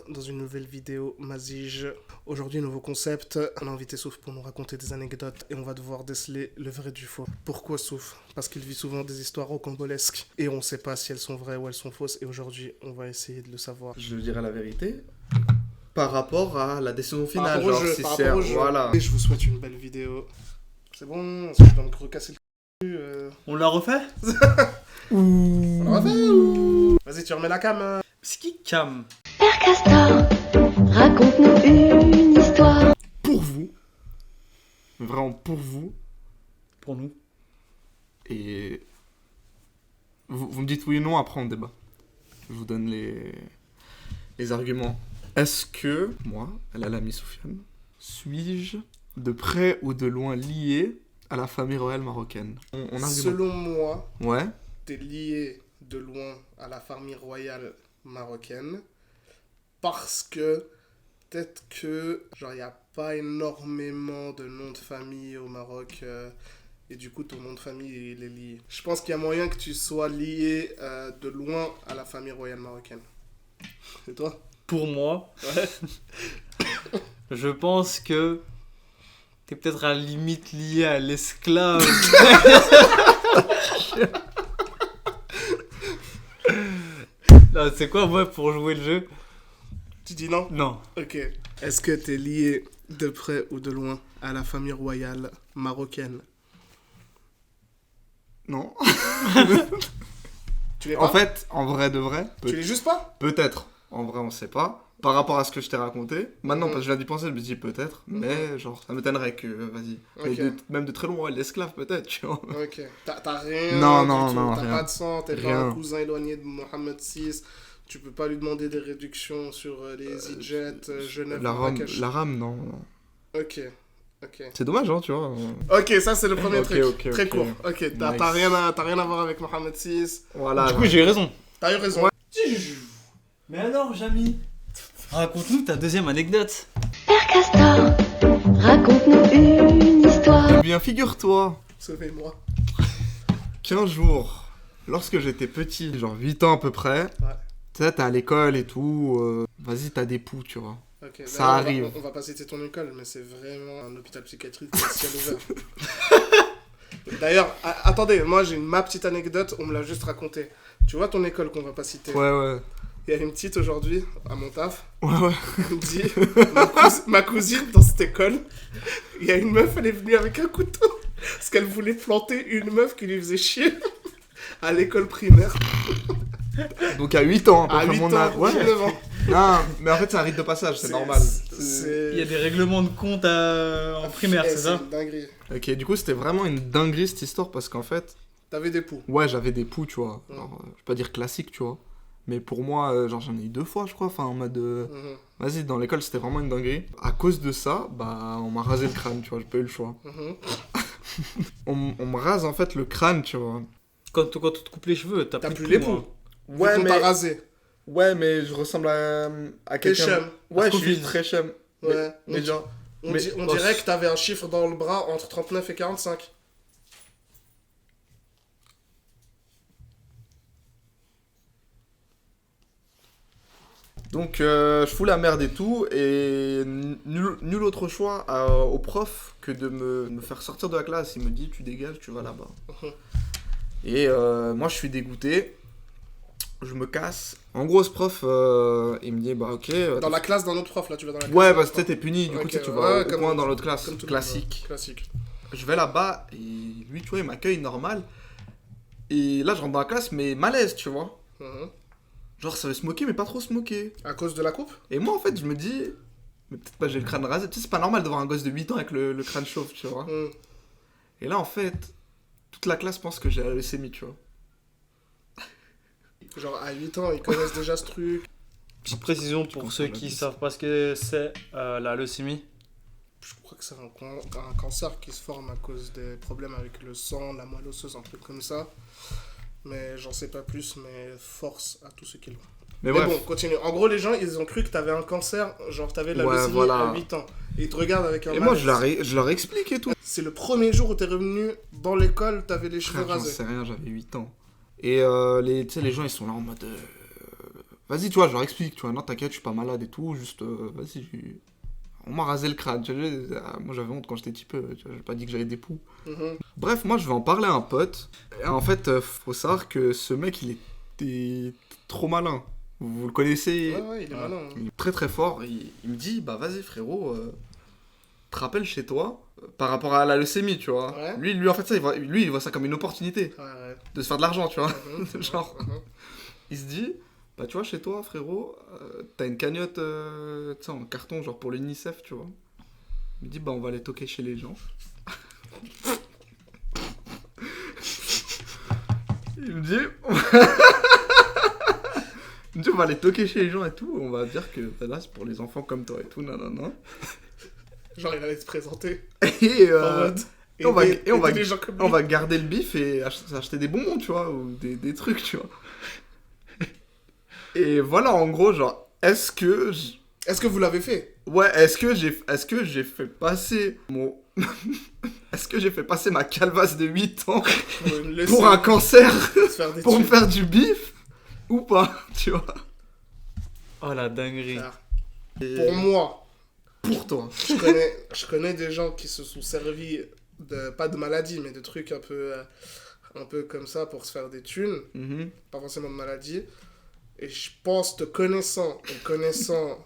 dans une nouvelle vidéo Mazige. Aujourd'hui, nouveau concept. On a invité Souf pour nous raconter des anecdotes et on va devoir déceler le vrai du faux. Pourquoi Souf? Parce qu'il vit souvent des histoires rocambolesques et on ne sait pas si elles sont vraies ou elles sont fausses. Et aujourd'hui, on va essayer de le savoir. Je dirais la vérité par rapport à la décision finale. Par rapport au jeu, si par c'est rapport au jeu. voilà. Et je vous souhaite une belle vidéo. C'est bon, je dois me recasser le cul. On l'a refait? On l'a refait ou... Vas-y, tu remets la cam. C'est qui Cam? Père Castor, raconte-nous une histoire. Pour vous, vraiment pour vous, Pour nous. et vous me dites oui ou non, après on débat. Je vous donne les arguments. Est-ce que moi, l'ami Soufiane, suis-je de près ou de loin lié à la famille royale marocaine? On argumente. Selon moi, Ouais. t'es lié de loin à la famille royale marocaine parce que peut-être que genre il n'y a pas énormément de noms de famille au Maroc et du coup ton nom de famille il est lié. Je pense qu'il y a moyen que tu sois lié de loin à la famille royale marocaine. C'est toi? Pour moi, Ouais. je pense que t'es peut-être à la limite lié à l'esclave. Non, c'est quoi, moi, pour jouer le jeu? Tu dis non? Non. Ok. Est-ce que t'es lié de près ou de loin à la famille royale marocaine? Non. Tu l'es pas? En fait, en vrai de vrai, Tu l'es juste pas? peut-être. En vrai, on sait pas. Par rapport à ce que je t'ai raconté. Maintenant, Mhm. parce que je viens d'y penser, je me dis peut-être. Mais genre, ça m'étonnerait que, vas-y. Mais Ok. même de très loin, l'esclave peut-être, tu vois. Ok. T'as rien Non, du non, tout. non, T'as rien. pas de sang, t'es pas Rien. un cousin éloigné de Mohamed VI. Tu peux pas lui demander des réductions sur les EasyJet, Genève, Marrakech. La rame, non. Ok. Ok. C'est dommage, hein, tu vois. Ok, ça c'est le premier Ok, truc. ok, Très ok. court. Ok, t'as Nice. t'as rien à voir avec Mohamed VI. Voilà. Du coup, j'ai eu raison. T'as eu raison. Ouais. Mais alors, Jamy, raconte-nous ta deuxième anecdote. Père Castor, raconte-nous une histoire. Eh bien, figure-toi Sauvez-moi. qu'un jour, lorsque j'étais petit, genre 8 ans à peu près, Ouais. tu sais, t'es à l'école et tout, vas-y, t'as des poux, tu vois. Ok. Ça D'ailleurs, arrive. On va pas citer ton école, mais c'est vraiment un hôpital psychiatrique à ciel ouvert. D'ailleurs, attendez, moi j'ai ma petite anecdote, on me l'a juste raconté. Tu vois ton école qu'on va pas citer? Ouais, ouais. Il y a une petite aujourd'hui, à mon taf, Ouais, ouais. elle me dit, ma cousine dans cette école, il y a une meuf, elle est venue avec un couteau, parce qu'elle voulait planter une meuf qui lui faisait chier à l'école primaire, Donc à 8 ans, à peu à près 8 mon ans, âge. Ouais. 19 ans. Non, mais en fait, c'est un rite de passage, c'est normal. Il y a des règlements de compte en primaire, Eh, c'est ça? une dinguerie. Ok, du coup, c'était vraiment une dinguerie cette histoire parce qu'en fait, T'avais des poux. ouais, j'avais des poux, tu vois. Ouais. Alors, je vais pas dire classique, tu vois. Mais pour moi, genre, j'en ai eu 2 fois, je crois. Enfin, en mode. Mhm, Vas-y, dans l'école, c'était vraiment une dinguerie. À cause de ça, bah, on m'a rasé le crâne, tu vois. J'ai pas eu le choix. mhm. On me rase en fait le crâne, tu vois. Quand tu te coupes les cheveux, t'as T'as plus plus de les poux, poux. hein. Ouais, Vu qu'on mais. t'a rasé. Ouais, mais je ressemble à T'es quelqu'un. chum. Ouais, je Covid. suis très chum. Ouais. Mais genre. On mais- on oh, dirait que t'avais un chiffre dans le bras entre 39 et 45. Donc, je fous la merde et tout, et nul autre choix au prof que de me faire sortir de la classe. Il me dit, tu dégages, tu vas là-bas. Mhm. Et moi, je suis dégoûté. Je me casse. En gros, ce prof, il me dit, bah ok. Dans la classe d'un autre prof, là, tu vas dans la classe. Ouais, d'un parce autre que prof. t'es puni, du coup, Ok, tu sais, tu ouais, vas au comme- coin dans l'autre classe. Comme tout le Classique. monde, classique. Je vais là-bas, et lui, tu vois, il m'accueille normal. Et là, je rentre dans la classe, mais malaise, tu vois. Mhm. Genre, ça veut se moquer, mais pas trop se moquer. À cause de la coupe? Et moi, en fait, je me dis, mais peut-être pas j'ai le crâne rasé. Tu sais, c'est pas normal de voir un gosse de 8 ans avec le crâne chauve, tu vois. Mhm. Et là, en fait, toute la classe pense que j'ai la leucémie, tu vois. Genre, à 8 ans, ils connaissent déjà ce truc. Petite précision pour comprends ceux la qui vie. savent pas ce que c'est la leucémie. Je crois que c'est un cancer qui se forme à cause des problèmes avec le sang, la moelle osseuse, un truc comme ça. Mais j'en sais pas plus, mais force à tous ceux qui l'ont. Mais Mais bref, bon, continue. En gros, les gens, ils ont cru que t'avais un cancer, genre t'avais la Ouais, leucémie voilà. à 8 ans. Et ils te regardent avec un et moi, malaise. je leur explique et tout. C'est le premier jour où t'es revenu dans l'école, t'avais les cheveux Frère, j'en rasés. sais rien, j'avais 8 ans. Et tu sais, les gens, ils sont là en mode... vas-y, tu vois, je leur explique, tu vois, non, t'inquiète, je suis pas malade et tout, juste, vas-y, on m'a rasé le crâne, tu vois, moi j'avais honte quand j'étais petit peu, tu vois, j'ai pas dit que j'avais des poux. Mhm. Bref, moi je vais en parler à un pote, et en fait, faut savoir que ce mec, il était trop malin. Vous le connaissez, Ouais, il est malin. Hein. il est très très fort, il me dit, bah vas-y frérot, te rappelles chez toi, par rapport à la leucémie, tu vois. Ouais. Lui en fait, ça, il voit ça comme une opportunité Ouais. de se faire de l'argent, tu vois. Mhm. Genre, Mhm. il se dit, bah tu vois, chez toi, frérot, t'as une cagnotte, tu sais, en carton, genre pour l'UNICEF, tu vois. Il me dit, bah on va aller toquer chez les gens. Il me dit, il me dit, on va aller toquer chez les gens et tout, on va dire que bah, là, c'est pour les enfants comme toi et tout, non. Genre, il allait se présenter. Et, En mode. on va- aider- et on va- aider les gens comme on lui. va garder le bif et acheter des bonbons, tu vois, ou des trucs, tu vois. Et voilà, en gros, genre, Est-ce que vous l'avez fait? Ouais, est-ce que j'ai fait passer mon... Est-ce que j'ai fait passer ma calvasse de 8 ans pour un cancer, se faire des pour me thunes. faire du bif, ou pas, tu vois. Oh la dinguerie. Ah. Et Pour moi, pour toi. je connais des gens qui se sont servis de, pas de maladie, mais de trucs un peu comme ça pour se faire des thunes. Mhm. Pas forcément de maladie. Et je pense, te connaissant, et connaissant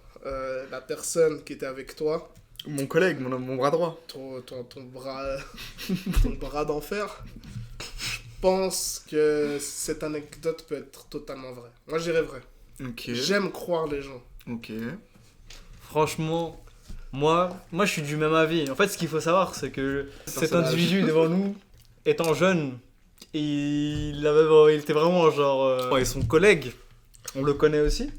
la personne qui était avec toi, Mon collègue, mon bras droit. ton bras d'enfer, je pense que cette anecdote peut être totalement vraie. Moi, je dirais vrai. Ok. J'aime croire les gens. Ok. Franchement, moi, je suis du même avis. En fait, ce qu'il faut savoir, c'est que cet Personnage. individu devant nous, étant jeune, il était vraiment genre. Et son collègue, on le connaît aussi.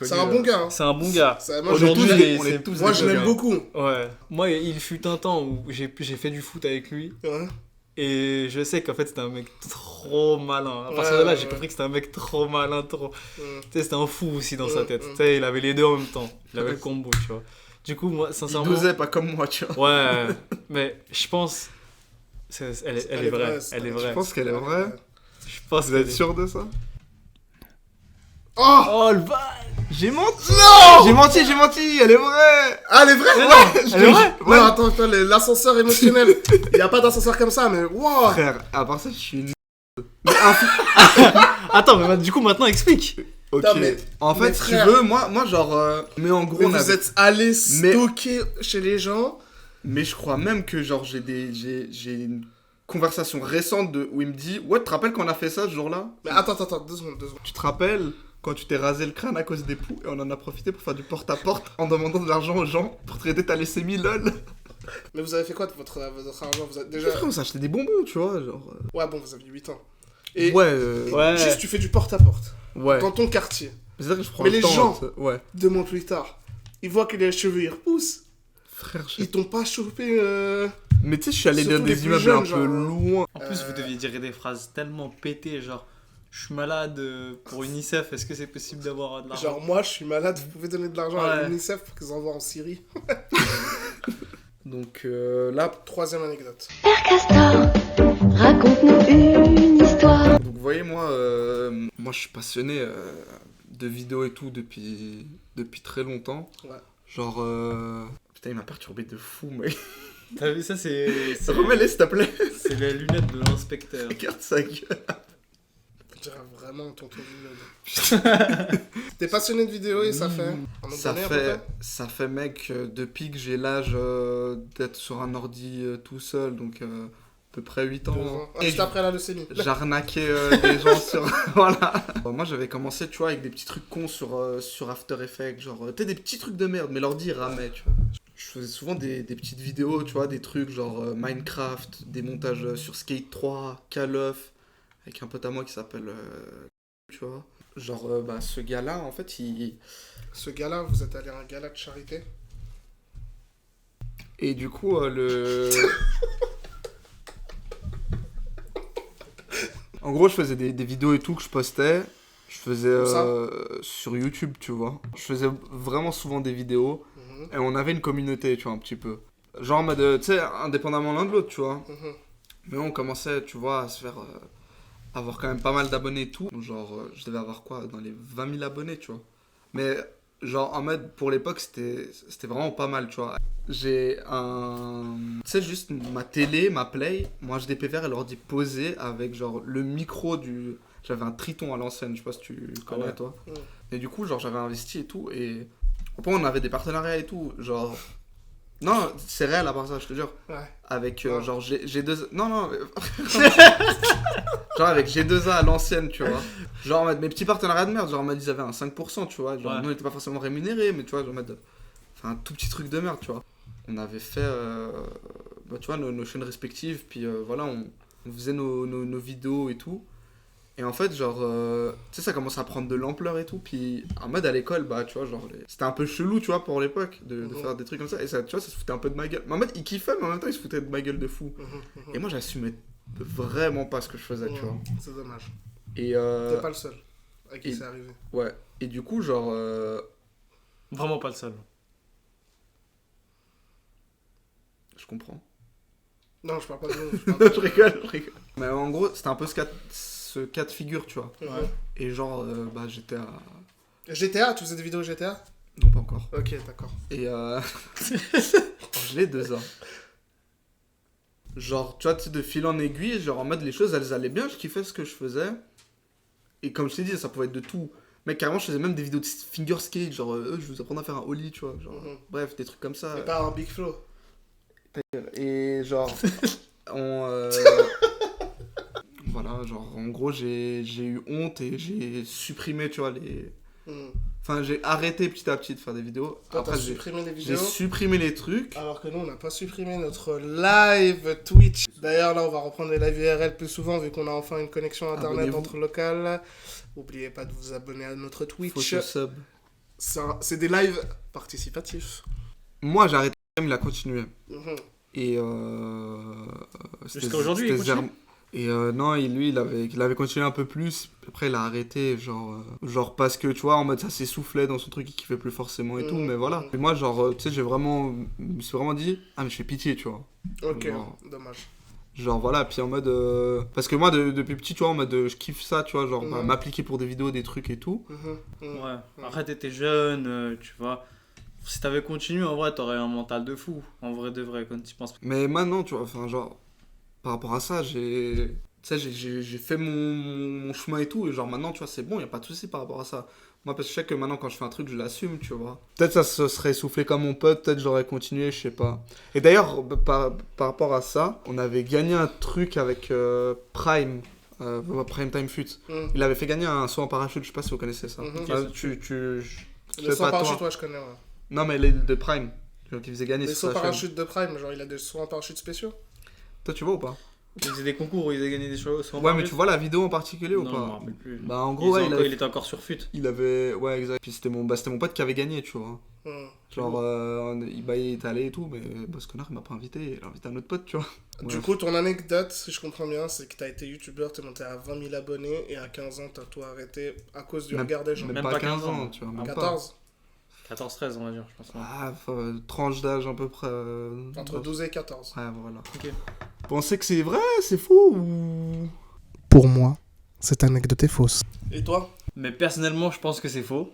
C'est un bon gars. Hein. C'est un bon gars. Moi, Aujourd'hui, on est tous moi, des je bons l'aime gars. beaucoup. Ouais. Moi, il fut un temps où j'ai fait du foot avec lui. Ouais. Et je sais qu'en fait, c'était un mec trop malin. À partir Ouais, de là, ouais, j'ai ouais. compris que c'était un mec trop malin, trop. Mm. Tu sais, c'était un fou aussi dans sa tête. Mm. Tu sais, il avait les deux en même temps. Il avait Ouais. le combo, tu vois. Du coup, moi, Il sincèrement. dosait pas comme moi, tu vois. Ouais, mais je pense. Elle est vraie. Elle est vraie. Je pense qu'elle est vraie. Je pense Vous qu'elle êtes est- sûr de ça? Oh! Oh le va. J'ai menti! Non! J'ai menti, elle est vraie! Ah, elle est vraie? Mais Ouais! non, je elle est te vraie. jure. Ouais. Non, attends, l'ascenseur émotionnel. Il n'y a pas d'ascenseur comme ça, mais wow! Frère, à part ça, je suis une... Attends, mais du coup, maintenant, explique. Ok. Non, mais- en fait, mais si frère- tu veux, moi genre... Mais en gros, Mais on vous avait- êtes allé Mais- stocker chez les gens. Mais je crois même que genre j'ai une conversation récente où il me dit « Ouais, tu te rappelles quand on a fait ça ce jour-là? Mais attends, 2 secondes. Tu te rappelles quand tu t'es rasé le crâne à cause des poux et on en a profité pour faire du porte-à-porte en demandant de l'argent aux gens pour traiter ta leucémie, lol. Mais vous avez fait quoi de votre argent? Vous avez déjà... Frère, on s'achetait des bonbons, tu vois, genre... Ouais, bon, vous aviez 8 ans. Et Ouais, Ouais. juste, tu fais du porte-à-porte. ouais. Dans ton quartier. C'est-à-dire que je prends Mais le les temps, gens- tu sais. Ouais. 2 mois plus tard, ils voient que les cheveux, ils repoussent. Frère, Ils t'ont pas chopé... Mais tu sais, je suis allé Surtout dans les des plus immeubles jeunes, un peu genre, loin. En plus, vous deviez dire des phrases tellement pétées, genre. Je suis malade pour UNICEF, est-ce que c'est possible d'avoir de l'argent? Genre, moi, je suis malade, vous pouvez donner de l'argent à Ouais. l'UNICEF pour qu'ils envoient en Syrie. Donc là, 3e anecdote. Père Castor, raconte-nous une histoire. donc vous voyez, moi je suis passionné de vidéos et tout depuis très longtemps. Ouais. Genre, putain, il m'a perturbé de fou, mec. T'as vu, ça, c'est Remets-les, s'il te plaît. c'est les lunettes de l'inspecteur. Regarde sa gueule. On dirait vraiment tonton Villode. T'es passionné de vidéo et ça fait... un nombre Ça d'années, à peu fait, près ça fait, mec, depuis que j'ai l'âge d'être sur un ordi tout seul, donc à peu près 8 2 ans. ans. Ah, Et juste après la leucémie. j'arnaquais des gens sur... voilà. Moi, j'avais commencé, tu vois, avec des petits trucs cons sur After Effects, genre, tu sais, des petits trucs de merde, mais l'ordi il ramait, tu vois. Je faisais souvent des petites vidéos, tu vois, des trucs genre Minecraft, des montages sur Skate 3, Call of, avec un pote à moi qui s'appelle... tu vois. Genre, bah, ce gars-là, en fait, Ce gars-là, vous êtes allé à un gala de charité. Et du coup, en gros, je faisais des vidéos et tout que je postais. Je faisais Comme ça sur YouTube, tu vois. Je faisais vraiment souvent des vidéos. Mhm, Et on avait une communauté, tu vois, un petit peu. Genre en mode, tu sais, indépendamment l'un de l'autre, tu vois. mhm. Mais on commençait, tu vois, à se faire avoir quand même pas mal d'abonnés et tout. Genre, je devais avoir quoi, dans les 20 000 abonnés, tu vois. Mais, genre, en mode, pour l'époque, c'était vraiment pas mal, tu vois. J'ai un... Tu sais, juste ma télé, ma Play, mon HDPVR et l'ordi posé avec, genre, le micro du... J'avais un Triton à l'ancienne, je sais pas si tu connais, ouais. toi. Ouais. Et du coup, genre, j'avais investi et tout. Et après, on avait des partenariats et tout. Genre... Non, c'est réel à part ça, je te jure. Ouais. Avec, Non. genre, G2... Non, non... Genre avec G2A à l'ancienne, tu vois. Genre en mode mes petits partenariats de merde, genre en mode ils avaient un 5%, tu vois. Genre Ouais. nous on n'était pas forcément rémunérés, mais tu vois, genre en mode. Enfin un tout petit truc de merde, tu vois. On avait fait, bah, tu vois, nos chaînes respectives, puis voilà, on faisait nos vidéos et tout. Et en fait, genre, tu sais, ça commence à prendre de l'ampleur et tout. Puis en mode à l'école, bah, tu vois, genre, c'était un peu chelou, tu vois, pour l'époque, de faire des trucs comme ça. Et ça, tu vois, ça se foutait un peu de ma gueule. Mais en mode, il kiffait, mais en même temps, il se foutait de ma gueule de fou. Et moi, j'assumais vraiment pas ce que je faisais, tu vois. C'est dommage. Et T'es pas le seul à qui et- c'est arrivé. ouais. Et du coup, genre, Vraiment pas le seul. je comprends. Non, je parle pas de nous. Je rigole, je rigole. Mais en gros, c'était un peu ce cas de figure, tu vois. Ouais. Et genre, bah, j'étais à... GTA, tu faisais des vidéos GTA? Non, pas encore. Ok, d'accord. Et je l'ai 2 ans. Genre, tu vois, tu sais, de fil en aiguille, genre en mode les choses elles allaient bien, je kiffais ce que je faisais. Et comme je t'ai dit, ça pouvait être de tout. Mec, carrément, je faisais même des vidéos de finger skate, genre, je vais vous apprendre à faire un ollie, tu vois. Genre, bref, des trucs comme ça. Mais pas un big flow. Et genre, on. Voilà, genre, en gros, j'ai eu honte et j'ai supprimé, tu vois, les. Enfin, j'ai arrêté petit à petit de faire des vidéos. Toi, Après, t'as j'ai supprimé les j'ai vidéos. supprimé les trucs. Alors que nous, on n'a pas supprimé notre live Twitch. D'ailleurs, là, on va reprendre les lives IRL plus souvent vu qu'on a enfin une connexion internet Abonnez-vous. entre locales. N'oubliez pas de vous abonner à notre Faut Twitch. se sub. C'est des lives participatifs. Moi, j'ai arrêté, il a continué. Mhm. Et Jusqu'à aujourd'hui, il c'était continue et non, lui, il avait continué un peu plus. Après, il a arrêté, genre parce que tu vois, en mode ça s'essoufflait dans son truc, il kiffait plus forcément et tout. Mais voilà. Et moi, genre, tu sais, je me suis vraiment dit, ah, mais je fais pitié, tu vois. Ok, Genre, dommage. genre voilà, puis en mode. Parce que moi, depuis petit, tu vois, en mode je kiffe ça, tu vois, genre bah, m'appliquer pour des vidéos, des trucs et tout. Ouais. Après, t'étais jeune, tu vois. Si t'avais continué, en vrai, t'aurais un mental de fou. En vrai de vrai, quand tu penses. Mais maintenant, tu vois, enfin, genre, par rapport à ça, j'ai fait mon chemin et tout, et genre maintenant, tu vois, c'est bon, y a pas de souci par rapport à ça. Moi, parce que je sais que maintenant, quand je fais un truc, je l'assume, tu vois. Peut-être ça se serait essoufflé comme mon pote, peut-être j'aurais continué, je sais pas. Et d'ailleurs, par rapport à ça, on avait gagné un truc avec Prime. Prime Time Fut. Il avait fait gagner un saut en parachute, je sais pas si vous connaissez ça. Mhm. Je Le sais saut pas, en parachute, toi. ouais, je connais, ouais. Non, mais les de Prime, genre, qui faisait gagner Les sur sauts en sa chaîne. parachute de Prime, genre il a des sauts en parachute spéciaux. Toi, tu vois ou pas? Ils faisaient des concours où ils avaient gagné des choses. Ouais, mais tu vois la vidéo en particulier ou non, pas? je me rappelle plus. Bah, en gros, ouais, Il était encore sur FUT. il avait. Ouais, exact. Puis c'était mon pote qui avait gagné, tu vois. Genre, il était allé et tout, mais bah, ce connard, il m'a pas invité. Il a invité un autre pote, tu vois. Du Bref. coup, ton anecdote, si je comprends bien, c'est que t'as été youtubeur, t'es monté à 20 000 abonnés et à 15 ans, t'as tout arrêté à cause du Même- regard des gens. Même Même pas pas 15 15 ans, ans, tu vois. Même 14 14-13, on va dire, je pense. pas. Ah, tranche d'âge à peu près. Entre 12 et 14. Ouais, voilà. Ok. Pensez que c'est vrai, c'est faux ou. Pour moi, cette anecdote est fausse. Et toi? Mais personnellement, je pense que c'est faux.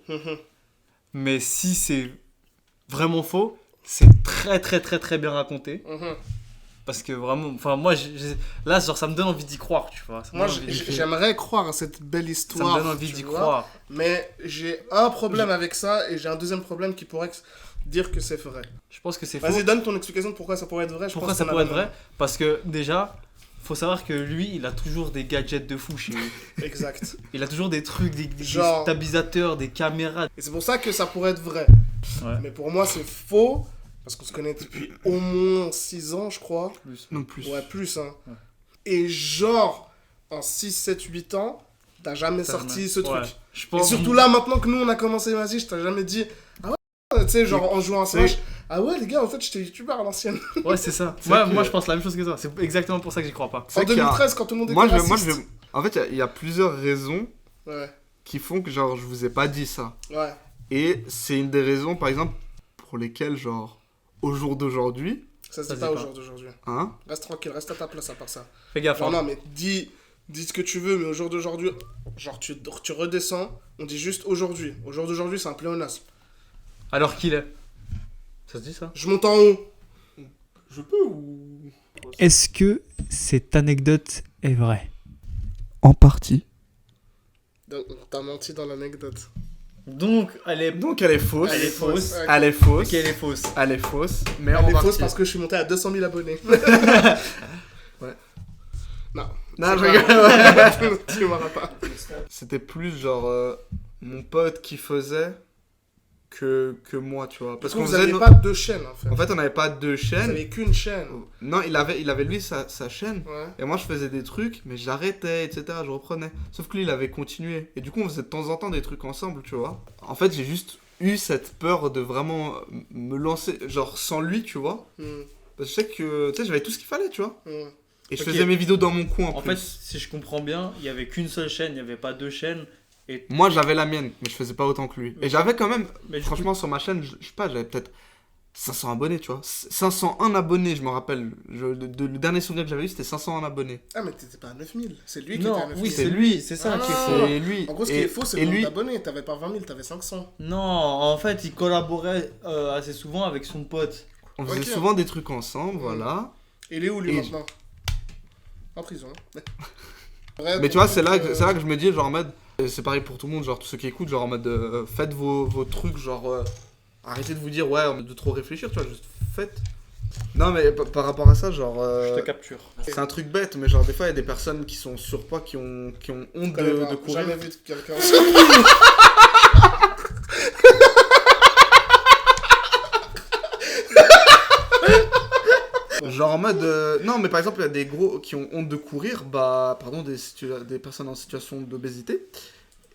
Mais si c'est vraiment faux, c'est très bien raconté. Parce que vraiment, enfin moi, là, genre, ça me donne envie d'y croire, tu vois. Ça me Moi, donne envie d'y- j'aimerais croire à cette belle ça me histoire. donne envie tu d'y vois. croire. Mais j'ai un problème avec ça et j'ai un deuxième problème qui pourrait dire que c'est vrai. Je pense que c'est faux. Vas-y, donne ton explication de pourquoi ça pourrait être vrai. Je Pourquoi pense ça qu'on a pourrait être la vrai? Parce que déjà, faut savoir que lui, il a toujours des gadgets de fou chez lui. même. Exact. Il a toujours des trucs, des Genre- stabilisateurs, des caméras. Et c'est pour ça que ça pourrait être vrai. Ouais. Mais pour moi, c'est faux. Parce qu'on se connaît depuis au moins 6 ans, je crois. Plus. Non, plus. Ouais, plus, hein. Ouais. Et genre, en 6, 7, 8 ans, t'as jamais sorti ce Ouais. truc. Je Et pense. surtout là, maintenant que nous, on a commencé Magic, je t'ai jamais dit... Ah ouais, tu sais, genre en jouant à Smash... Ah ouais, les gars, en fait, j'étais youtubeur à l'ancienne. Ouais, c'est ça. C'est Moi, que- moi, je pense la même chose que toi. C'est exactement pour ça que j'y crois pas. En qu'il y a- 2013, quand tout le monde était Moi, raciste. En fait, il y a plusieurs raisons Ouais, qui font que, genre, je vous ai pas dit ça. ouais. Et c'est une des raisons, par exemple, pour lesquelles, genre, au jour d'aujourd'hui, Ça se Ça dit se pas dit au pas. jour d'aujourd'hui. hein, Reste tranquille, reste à ta place à part ça. Fais gaffe. Genre Hein. non, mais dis dis ce que tu veux, mais au jour d'aujourd'hui, genre tu redescends, on dit juste aujourd'hui. Au jour d'aujourd'hui, c'est un pléonasme. Alors qu'il est. Ça se dit ça? Je monte en haut. Je peux ou... Est-ce que cette anecdote est vraie? En partie. Donc, t'as menti dans l'anecdote. Donc, elle est. Donc elle est fausse. Elle est fausse. Ouais. Elle est fausse. Ok, elle est fausse. Elle est fausse. Mais Elle en est fausse partie. parce que je suis monté à 200 000 abonnés. Ouais. Non. Non, je Tu rigole. m'auras- Tu m'auras pas. C'était plus genre mon pote qui faisait que moi, tu vois. Parce Parce que qu'on vous faisait. n'aviez pas deux chaînes en fait. En fait, on n'avait pas deux Vous chaînes. n'avez qu'une chaîne. Non, il avait lui sa chaîne. Ouais. Et moi, je faisais des trucs, mais j'arrêtais, etc. Je reprenais. Sauf que lui, il avait continué. Et du coup, on faisait de temps en temps des trucs ensemble, tu vois. En fait, j'ai juste eu cette peur de vraiment me lancer, genre sans lui, tu vois. Hmm, Parce que je sais que, tu sais, j'avais tout ce qu'il fallait, tu vois. hmm. Et je Ok. faisais mes vidéos dans mon coin, En plus. fait, si je comprends bien, il y avait qu'une seule chaîne, il n'y avait pas deux chaînes. Moi, j'avais la mienne, mais je faisais pas autant que lui. Et j'avais quand même, Mais du franchement, sur ma chaîne, je sais pas, j'avais peut-être 500 abonnés, tu vois. 501 abonnés, je me rappelle. Le dernier souvenir que j'avais eu, c'était 501 abonnés. Ah, mais t'étais pas à 9000. C'est lui qui Non, était à 9000. oui, c'est lui, c'est ça Ah. qui est faux. C'est lui. En gros, ce qui est faux, c'est et le nombre lui, d'abonnés. T'avais pas 20 000, t'avais 500. Non, en fait, il collaborait assez souvent avec son pote. on faisait Ok. souvent des trucs ensemble, voilà. Il est où lui Et- maintenant? En prison. Bref, Mais tu vois, donc, c'est là que je me dis, genre en mode, c'est pareil pour tout le monde, genre tous ceux qui écoutent, genre en mode, faites vos trucs, genre, arrêtez de vous dire, ouais, de trop réfléchir, tu vois, juste faites. Non, mais par rapport à ça, genre, Je te capture. c'est un truc bête, mais genre des fois, il y a des personnes qui sont surpoids, qui ont honte connais de pas. courir. Jamais vu de quelqu'un. Genre en mode, non, mais par exemple, il y a des gros qui ont honte de courir, bah, pardon, des personnes en situation d'obésité.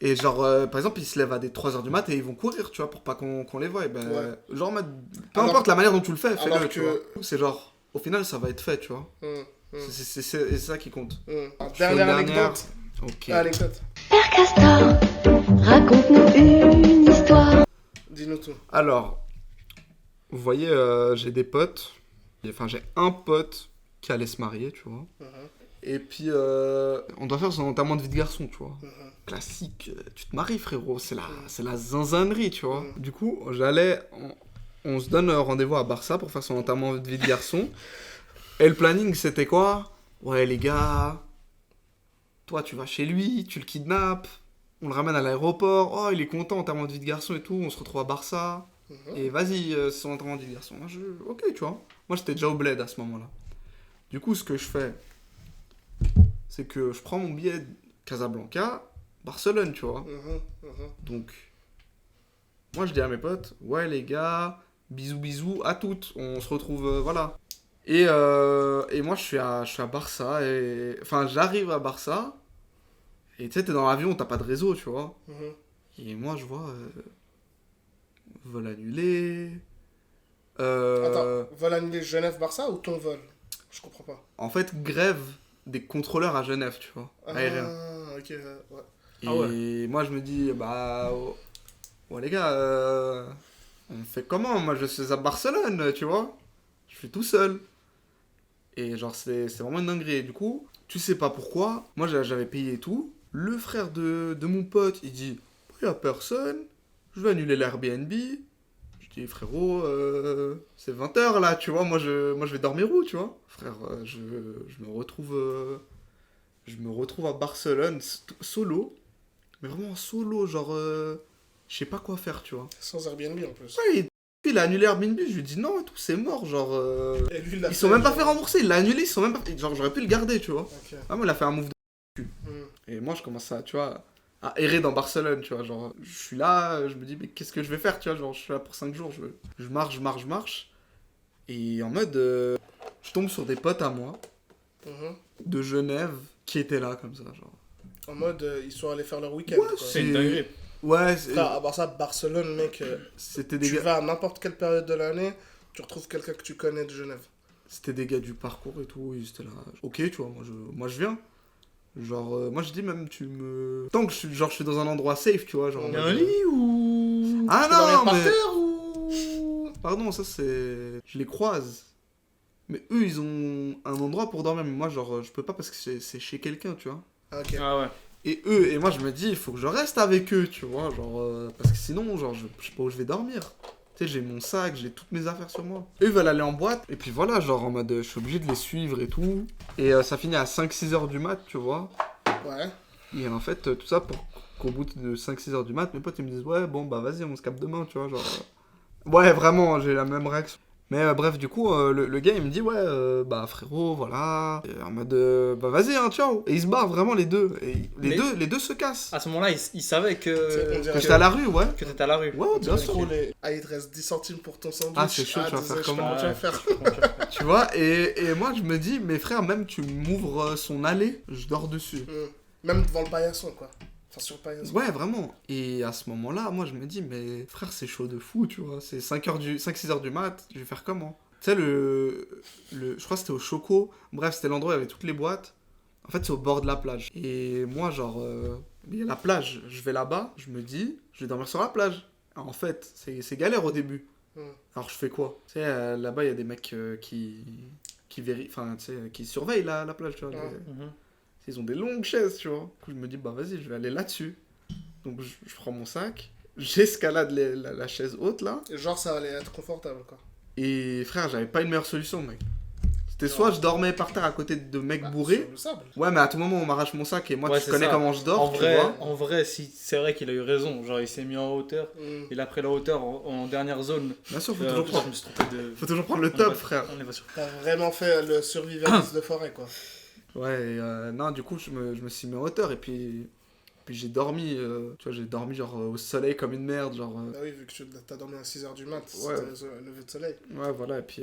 Et genre, par exemple, ils se lèvent à des 3h du mat et ils vont courir, tu vois, pour pas qu'on les voie. Et ben, Ouais. genre en mode, peu Alors- importe la manière dont tu le fais, fais-le, alors tu que- vois. C'est genre, au final, ça va être fait, tu vois. Hum, C'est ça qui compte. hum. Je fais Dernière une dernière. anecdote. Ok. Anecdote. Père Castor, raconte-nous une histoire. Dis-nous tout. Alors, vous voyez, j'ai des potes. Enfin, j'ai un pote qui allait se marier, tu vois. Mhm, Et puis, on doit faire son enterrement de vie de garçon, tu vois. mhm. Classique, tu te maries, frérot. C'est la zinzinerie, tu vois. Mm. Du coup, on se donne rendez-vous à Barça pour faire son enterrement de vie de garçon. Et le planning, c'était quoi? Ouais, les gars, toi, tu vas chez lui, tu le kidnappes, on le ramène à l'aéroport. Oh, il est content, enterrement de vie de garçon et tout. On se retrouve à Barça. Mhm. Et vas-y, c'est son enterrement de vie de garçon. Moi, ok, tu vois. Moi, j'étais déjà au bled à ce moment-là. Du coup, ce que je fais, c'est que je prends mon billet de Casablanca, Barcelone, tu vois. Mhm, mhm. Donc, moi, je dis à mes potes, ouais, les gars, bisous, bisous, à toutes. On se retrouve, voilà. Et moi, je suis à Barça. Enfin, j'arrive à Barça. Et tu sais, t'es dans l'avion, t'as pas de réseau, tu vois. Mhm. Et moi, je vois vol annulé. Attends, vol annulé Genève-Barça ou ton vol? Je comprends pas. En fait, grève des contrôleurs à Genève, tu vois, aériens. Ah, ok, ouais. Et Ah ouais. moi, je me dis, bah, ouais, les gars, on fait comment? Moi, je suis à Barcelone, tu vois. Je suis tout seul. Et genre, c'est vraiment une dinguerie. Et du coup, tu sais pas pourquoi. Moi, j'avais payé et tout. Le frère de mon pote, il dit, il y a personne. Je vais annuler l'Airbnb. Je dis, frérot, c'est 20h là, tu vois. Moi, je vais dormir où, tu vois? Frère, je me retrouve à Barcelone solo. Mais vraiment solo, genre, je sais pas quoi faire, tu vois. Sans Airbnb en plus. Ouais, et puis il a annulé Airbnb, je lui dis non et tout, c'est mort, genre. Et lui, il l'a Ils sont même pas fait rembourser, il l'a annulé, ils sont même pas. Genre, j'aurais pu le garder, tu vois. Ok. Ah, moi, il a fait un move de. Mhm. Et moi, je commence à, tu vois, à errer dans Barcelone, tu vois. Genre, je suis là, je me dis, mais qu'est-ce que je vais faire, tu vois. Genre, je suis là pour 5 jours, je marche. Et en mode, je tombe sur des potes à moi, Mhm. de Genève, qui étaient là, comme ça, genre. En mode, ils sont allés faire leur week-end. Ouais, quoi. C'est une dinguerie. Ouais, Frère, à part ça, Barcelone, mec, c'était des tu gars. vas à n'importe quelle période de l'année, tu retrouves quelqu'un que tu connais de Genève. C'était des gars du parcours et tout, ils étaient là. Ok, tu vois, moi je viens. Genre, moi je dis même, tu me. Tant que je suis dans un endroit safe, tu vois. Genre, Il Il y a un lit ou. Ah Tu peux dormir non, par mais. terre ou... Pardon, ça c'est. Je les croise. Mais eux, ils ont un endroit pour dormir. Mais moi, genre, je peux pas parce que c'est chez quelqu'un, tu vois. Ah, ok. Ah ouais. Et eux, et moi je me dis, il faut que je reste avec eux, tu vois, genre, parce que sinon, genre, je sais pas où je vais dormir. Tu sais, j'ai mon sac, j'ai toutes mes affaires sur moi. Eux veulent aller en boîte, et puis voilà, genre, en mode, je suis obligé de les suivre et tout. Et ça finit à 5-6 heures du mat, tu vois. Ouais. Et en fait, tout ça pour qu'au bout de 5-6 heures du mat, mes potes ils me disent, ouais, bon, bah vas-y, on se capte demain, tu vois, genre. Ouais, vraiment, j'ai la même réaction. Mais bref, du coup, le gars il me dit, ouais, bah frérot, voilà. Et en mode, bah vas-y, hein, ciao. Et ils se barrent vraiment les deux. Et les deux se cassent. À ce moment-là, il savait C'est- que on dirait Que j'étais à la rue, ouais. que t'étais à la rue. Ouais, bien sûr. Ah, il te reste 10 centimes pour ton sandwich. Ah, c'est chaud, tu vas désolé, faire je sais pas comment tu vas faire. Tu vois, et moi je me dis, mais frère, même tu m'ouvres son allée, je dors dessus. Même devant le paillasson, quoi. Enfin, sur le paillasson. Ouais, vraiment. Et à ce moment-là, moi je me dis, mais frère, c'est chaud de fou, tu vois. C'est 5-6 heures du mat, je vais faire comment? Tu sais, je crois que c'était au Choco. Bref, c'était l'endroit où il y avait toutes les boîtes. En fait, c'est au bord de la plage. Et moi, genre, il y a la plage. Je vais là-bas, je me dis, je vais dormir sur la plage. En fait, c'est galère au début. Alors, je fais quoi? Tu sais, là-bas, il y a des mecs qui surveillent la plage, tu vois. Ouais. Ils ont des longues chaises, tu vois. Du coup, je me dis, bah vas-y, je vais aller là-dessus. Donc, je prends mon sac, j'escalade la chaise haute, là. Et genre, ça allait être confortable, quoi. Et frère, j'avais pas une meilleure solution, mec. C'était Non. soit je dormais par terre à côté de mecs Bah, bourrés. sur le sable. Ouais, mais à tout moment, on m'arrache mon sac et moi, Ouais, tu c'est connais ça. comment je dors, tu vois. En vrai, si, c'est vrai qu'il a eu raison. Genre, il s'est mis en hauteur. Il a pris la hauteur en dernière zone. Bien sûr, faut Je toujours prendre. me suis trompé de. Faut toujours prendre le On est top, pas- frère. On est pas sûr. T'as vraiment fait le survivaliste de forêt, quoi. Ouais, et, non, du coup, je me suis mis en hauteur et puis j'ai dormi, tu vois, j'ai dormi genre au soleil comme une merde, genre. Bah oui, vu que t'as dormi à 6h du mat, Ouais. c'était le lever de soleil. Ouais, voilà, et puis.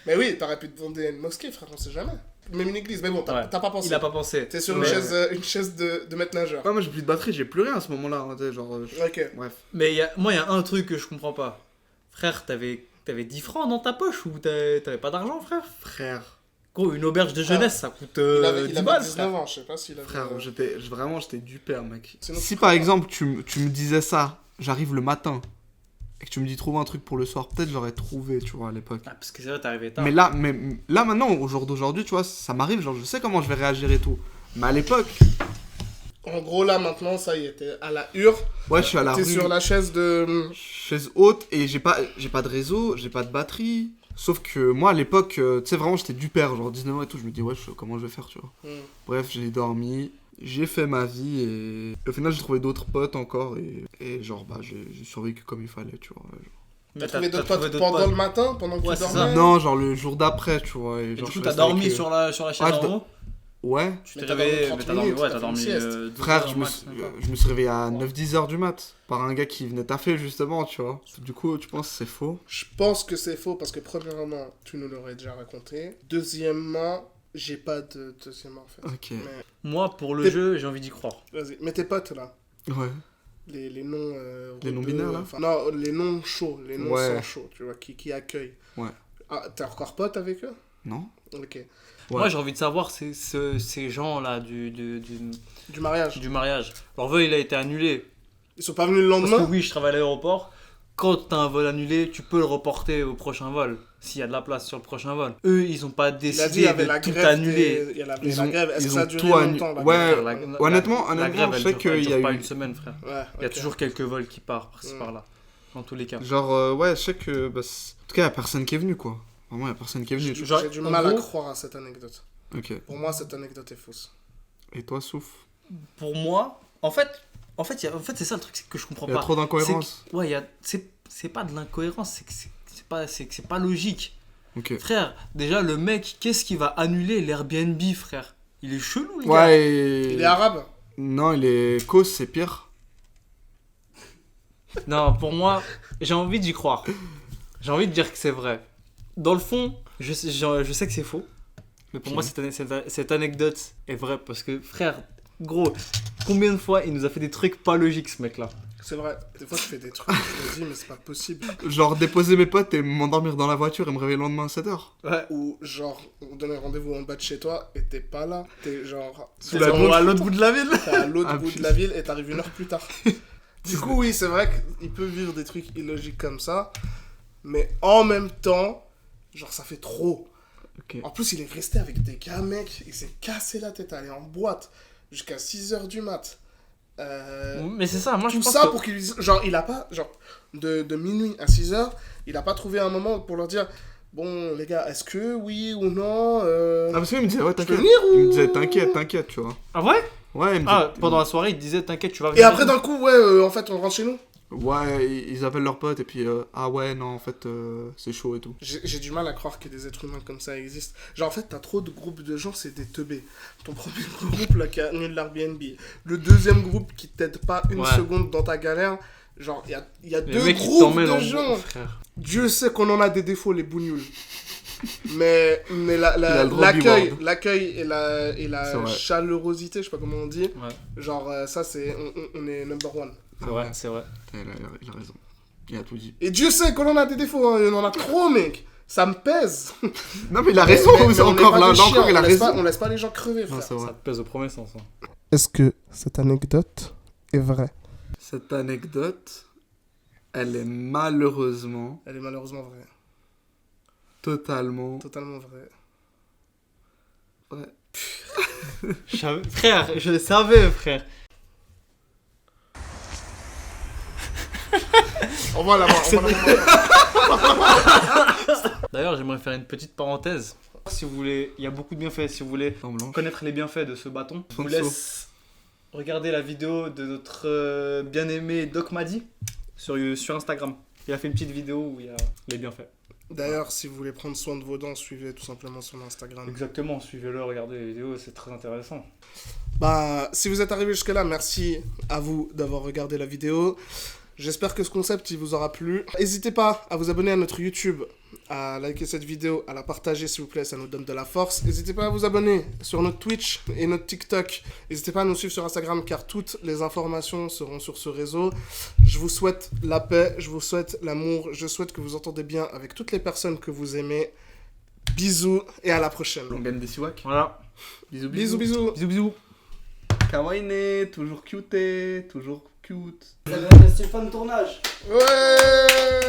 Mais oui, t'aurais pu te vendre une mosquée, frère, on sait jamais. Même une église, mais bon, t'as Ouais. pas pensé. Il a pas pensé. T'es sur Ouais. une chaise de maître nageur. Ouais, moi j'ai plus de batterie, j'ai plus rien à ce moment-là, hein, tu sais, genre. Ok. Bref. Mais moi, il y a un truc que je comprends pas. Frère, t'avais 10 francs dans ta poche ou t'avais pas d'argent, frère? Frère, Gros, une auberge de jeunesse, ça coûte Il 10 avait balles, 19 frère. ans, je sais pas s'il avait. frère, vraiment, j'étais du père, mec. Sinon, Si tu par comprends. exemple, tu me disais ça, j'arrive le matin, et que tu me dis trouve un truc pour le soir, peut-être j'aurais trouvé, tu vois, à l'époque. Ah, parce que c'est vrai, t'es arrivé tard. Mais là, maintenant, au jour d'aujourd'hui, tu vois, ça m'arrive, genre, je sais comment je vais réagir et tout. Mais à l'époque, En gros, là, maintenant, ça y est, t'es à la hure. ouais, je suis à la T'es rue, sur la chaise de. chaise haute, et j'ai pas de réseau, j'ai pas de batterie. Sauf que moi, à l'époque, tu sais, vraiment, j'étais du père, genre 19 ans et tout, je me dis, ouais, comment je vais faire, tu vois. Bref, j'ai dormi, j'ai fait ma vie, et au final, j'ai trouvé d'autres potes encore, et genre, bah, j'ai survécu comme il fallait, tu vois. Mais T'as trouvé d'autres trouvé potes pendant le matin, pendant que Ouais, tu c'est dormais? ça. Non, genre le jour d'après, tu vois. Et Et genre, du je coup, t'as restais avec dormi eux. sur la chaise Ah, je en dors- haut? Ouais. Tu Mais t'es t'as dormi réveillé, 30 mais t'as dormi, minutes, ouais, t'as t'as fait une dormi sieste. 12 Frère, heures je me max, suis même pas. je me suis réveillé à 9-10 heures du mat par un gars qui venait taffer justement, tu vois. Du coup, tu penses que c'est faux? Je pense que c'est faux parce que, premièrement, tu nous l'aurais déjà raconté. Deuxièmement, j'ai pas de deuxièmement, en fait. Ok. Mais Moi, pour le T'es- jeu, j'ai envie d'y croire. vas-y, mais tes potes là, Ouais. les noms. Les noms rebeux, binaires, là enfin, non, les noms chauds, les noms Ouais. sans chaud, tu vois, qui accueillent. Ouais. Ah, t'es encore pote avec eux? Non? Ok. Ouais. Moi, j'ai envie de savoir ces gens-là Du mariage. du mariage. Leur vol, il a été annulé. Ils sont pas venus le Parce que lendemain? oui, je travaille à l'aéroport. Quand t'as un vol annulé, tu peux le reporter au prochain vol. S'il y a de la place sur le prochain vol. Eux, ils ont pas Il a dit il y décidé avait de la tout grève. annuler. Il y avait Ils la ont- grève. Est-ce ils que ça a ont duré tout annu- longtemps la Ouais. grève? Honnêtement, la grève, je elle sais dure, qu'il elle y dure a pas eu. une semaine, frère. Ouais, Il y a ok. toujours quelques vols qui partent par-ci par-là. Dans tous les cas. Genre, ouais, je sais que. Bah, en tout cas, il y a personne qui est venu, quoi. Vraiment, il y a personne qui est venu. Genre, J'ai du en mal à gros, croire à cette anecdote. Ok. Pour moi, cette anecdote est fausse. Et toi, Souf? Pour moi, en fait, c'est ça le truc, c'est que je comprends Il y a pas. trop d'incohérences. Ouais, c'est pas de l'incohérence, c'est que c'est pas logique. Ok. Frère, déjà, le mec, qu'est-ce qui va annuler l'Airbnb, frère? Il est chelou, le gars. Ouais, et. Il est arabe? Non, il est cause, c'est pire. Non, pour moi, j'ai envie d'y croire. J'ai envie de dire que c'est vrai. Dans le fond, je sais que c'est faux. Mais pour Ok. moi, cette anecdote est vraie. Parce que, frère, gros, combien de fois il nous a fait des trucs pas logiques, ce mec-là? C'est vrai. Des fois, je fais des trucs, je me dis, mais c'est pas possible. Genre déposer mes potes et m'endormir dans la voiture et me réveiller le lendemain à 7h. Ouais. Ou genre, on donne un rendez-vous en bas de chez toi et t'es pas là. T'es genre. T'es à l'autre bout de la ville. T'es à l'autre Ah, bout de putain. la ville et t'arrives une heure plus tard. Du coup, oui, c'est vrai qu'il peut vivre des trucs illogiques comme ça. Mais en même temps, genre, ça fait trop. Ok. En plus, il est resté avec des gars, mec. Il s'est cassé la tête à aller en boîte. jusqu'à 6h du mat. Mais c'est ça, moi je Tout pense ça que... pour qu'ils... Genre, il a pas... Genre, de minuit à 6h, il a pas trouvé un moment pour leur dire... Bon, les gars, est-ce que oui ou non Ah, parce qu'il me disait, ouais, je peux t'inquiète. venir ou... Il me disait, t'inquiète, tu vois. Ah ouais? Ouais, il me disait. Ah, pendant la soirée, il te disait t'inquiète, tu vas Et venir. après, d'un coup, ouais, en fait, on rentre chez nous. Ouais, ils appellent leurs potes et puis, ah ouais, non, en fait, c'est chaud et tout. J'ai du mal à croire que des êtres humains comme ça existent. Genre, en fait, t'as trop de groupes de gens, c'est des teubés. Ton premier groupe, là, qui annule l'Airbnb. Le deuxième groupe qui t'aide pas une Ouais. seconde dans ta galère. Genre, il y a Les deux mecs qui groupes t'emmènent de en gens. frère. Dieu sait qu'on en a des défauts, les bougnoules. mais a le droit de l'accueil et C'est la vrai. chaleurosité, je sais pas comment on dit. Ouais, Genre, ça, c'est... On est number one. c'est vrai, c'est vrai. Il a raison. Il a tout dit. Et Dieu sait qu'on en a des défauts, hein. On en a trop, mec. Ça me pèse. Non, mais il a raison, Mais on est encore pas là, des là chiens, encore, il a on laisse pas- raison. On laisse pas les gens crever, frère. Non, c'est vrai. Ça te pèse au premier sens. Hein. Est-ce que cette anecdote est vraie? Cette anecdote, elle est malheureusement Elle est malheureusement vraie. totalement. Totalement vraie. Ouais. Frère, je le savais, frère. On va la voir. D'ailleurs, j'aimerais faire une petite parenthèse. Si vous voulez, il y a beaucoup de bienfaits. Si vous voulez En blanc. connaître les bienfaits de ce bâton, je vous Fonso. laisse regarder la vidéo de notre bien-aimé Doc Madi sur Instagram. Il a fait une petite vidéo où il y a les bienfaits. D'ailleurs, si vous voulez prendre soin de vos dents, suivez tout simplement son Instagram. Exactement, suivez-le, regardez les vidéos, c'est très intéressant. Bah, si vous êtes arrivé jusque-là, merci à vous d'avoir regardé la vidéo. J'espère que ce concept, il vous aura plu. N'hésitez pas à vous abonner à notre YouTube, à liker cette vidéo, à la partager s'il vous plaît, ça nous donne de la force. N'hésitez pas à vous abonner sur notre Twitch et notre TikTok. N'hésitez pas à nous suivre sur Instagram car toutes les informations seront sur ce réseau. Je vous souhaite la paix, je vous souhaite l'amour, je souhaite que vous entendez bien avec toutes les personnes que vous aimez. Bisous et à la prochaine. On gagne des siwaks. Voilà, Bisous, Bisous, bisous. bisous bisous. Kawaii, toujours cute, toujours cute. C'est le fan de tournage. Ouais.